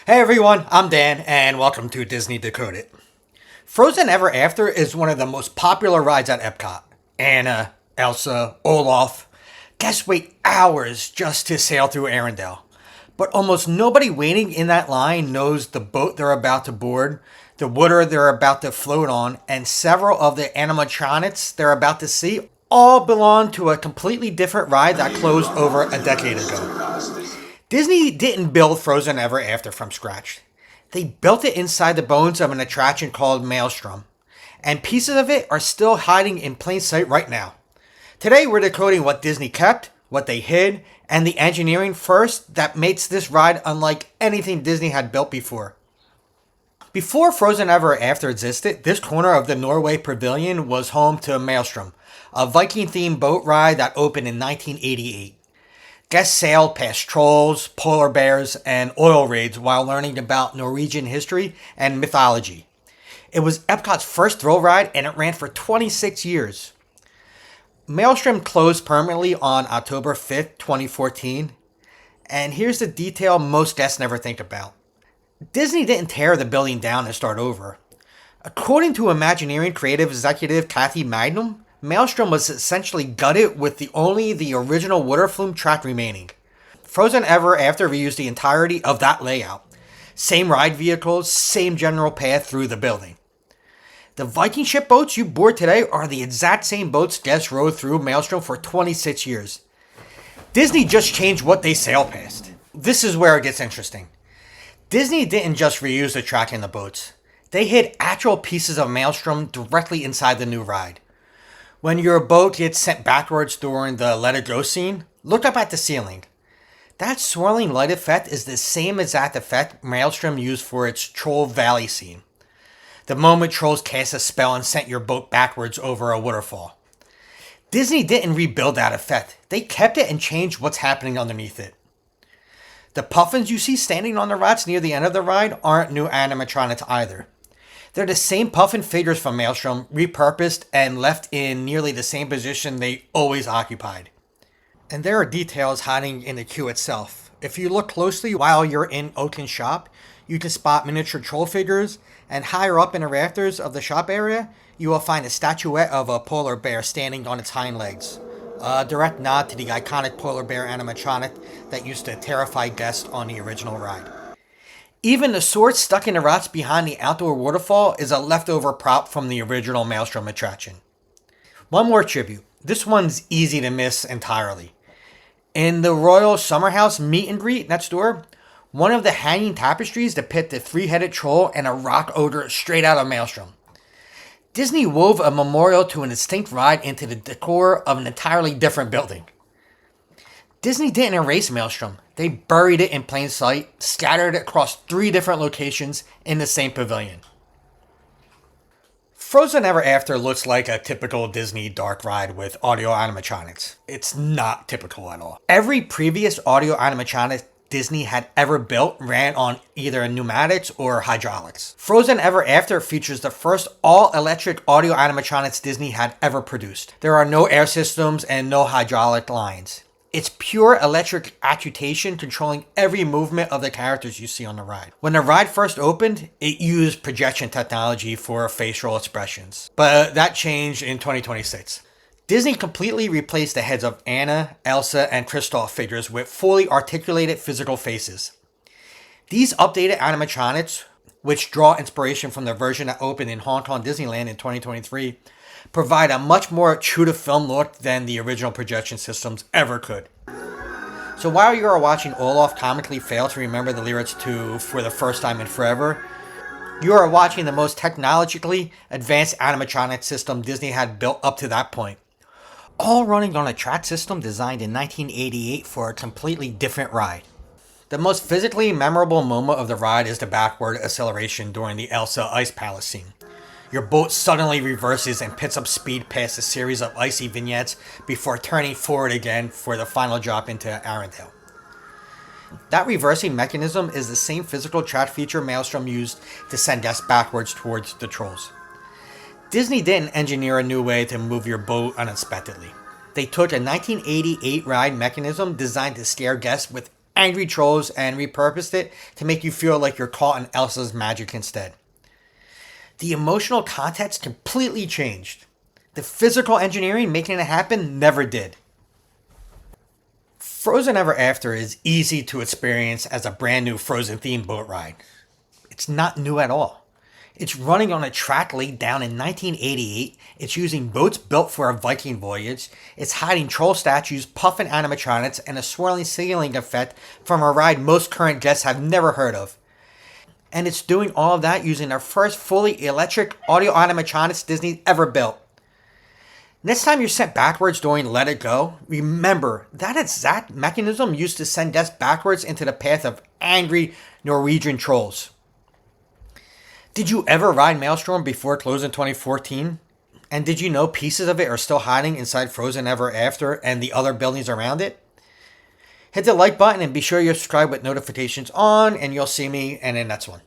Hey everyone, I'm Dan, and welcome to Disney Decoded. Frozen Ever After is one of the most popular rides at Epcot. Anna, Elsa, Olaf. Guests wait hours just to sail through Arendelle. But almost nobody waiting in that line knows the boat they're about to board, the water they're about to float on, and several of the animatronics they're about to see all belong to a completely different ride that closed over a decade ago. Disney didn't build Frozen Ever After from scratch. They built it inside the bones of an attraction called Maelstrom, and pieces of it are still hiding in plain sight right now. Today we're decoding what Disney kept, what they hid, and the engineering first that makes this ride unlike anything Disney had built before. Before Frozen Ever After existed, this corner of the Norway Pavilion was home to Maelstrom, a Viking-themed boat ride that opened in 1988. Guests sailed past trolls, polar bears, and oil raids while learning about Norwegian history and mythology. It was Epcot's first thrill ride, and it ran for 26 years. Maelstrom closed permanently on October 5th, 2014. And here's the detail most guests never think about. Disney didn't tear the building down and start over. According to Imagineering creative executive Kathy Magnum, Maelstrom was essentially gutted with only the original water flume track remaining. Frozen Ever After reused the entirety of that layout. Same ride vehicles, same general path through the building. The Viking ship boats you board today are the exact same boats guests rode through Maelstrom for 26 years. Disney just changed what they sail past. This is where it gets interesting. Disney didn't just reuse the track and the boats. They hid actual pieces of Maelstrom directly inside the new ride. When your boat gets sent backwards during the Let It Go scene, look up at the ceiling. That swirling light effect is the same exact effect Maelstrom used for its Troll Valley scene. The moment trolls cast a spell and sent your boat backwards over a waterfall. Disney didn't rebuild that effect. They kept it and changed what's happening underneath it. The puffins you see standing on the rats near the end of the ride aren't new animatronics either. They're the same puffin figures from Maelstrom, repurposed and left in nearly the same position they always occupied. And there are details hiding in the queue itself. If you look closely while you're in Oaken's shop, you can spot miniature troll figures, and higher up in the rafters of the shop area, you will find a statuette of a polar bear standing on its hind legs. A direct nod to the iconic polar bear animatronic that used to terrify guests on the original ride. Even the sword stuck in the rocks behind the outdoor waterfall is a leftover prop from the original Maelstrom attraction. One more tribute. This one's easy to miss entirely. In the Royal Summer House meet and greet next door, one of the hanging tapestries depict a three-headed troll and a rock ogre straight out of Maelstrom. Disney wove a memorial to an distinct ride into the decor of an entirely different building. Disney didn't erase Maelstrom. They buried it in plain sight, scattered it across 3 different locations in the same pavilion. Frozen Ever After looks like a typical Disney dark ride with audio animatronics. It's not typical at all. Every previous audio animatronic Disney had ever built ran on either pneumatics or hydraulics. Frozen Ever After features the first all-electric audio animatronics Disney had ever produced. There are no air systems and no hydraulic lines. It's pure electric actuation controlling every movement of the characters you see on the ride. When the ride first opened, it used projection technology for facial expressions. But that changed in 2026. Disney completely replaced the heads of Anna, Elsa, and Kristoff figures with fully articulated physical faces. These updated animatronics, which draw inspiration from the version that opened in Hong Kong Disneyland in 2023, provide a much more true-to-film look than the original projection systems ever could. So while you are watching Olaf comically fail to remember the lyrics to For the First Time in Forever, you are watching the most technologically advanced animatronic system Disney had built up to that point. All running on a track system designed in 1988 for a completely different ride. The most physically memorable moment of the ride is the backward acceleration during the Elsa Ice Palace scene. Your boat suddenly reverses and picks up speed past a series of icy vignettes before turning forward again for the final drop into Arendelle. That reversing mechanism is the same physical track feature Maelstrom used to send guests backwards towards the trolls. Disney didn't engineer a new way to move your boat unexpectedly. They took a 1988 ride mechanism designed to scare guests with angry trolls and repurposed it to make you feel like you're caught in Elsa's magic instead. The emotional context completely changed. The physical engineering making it happen never did. Frozen Ever After is easy to experience as a brand new Frozen themed boat ride. It's not new at all. It's running on a track laid down in 1988. It's using boats built for a Viking voyage. It's hiding troll statues, puffin animatronics, and a swirling ceiling effect from a ride most current guests have never heard of. And it's doing all of that using their first fully electric audio animatronics Disney ever built. Next time you're sent backwards during Let It Go, remember that exact mechanism used to send guests backwards into the path of angry Norwegian trolls. Did you ever ride Maelstrom before it closed in 2014? And did you know pieces of it are still hiding inside Frozen Ever After and the other buildings around it? Hit the like button and be sure you subscribe with notifications on, and you'll see me in the next one.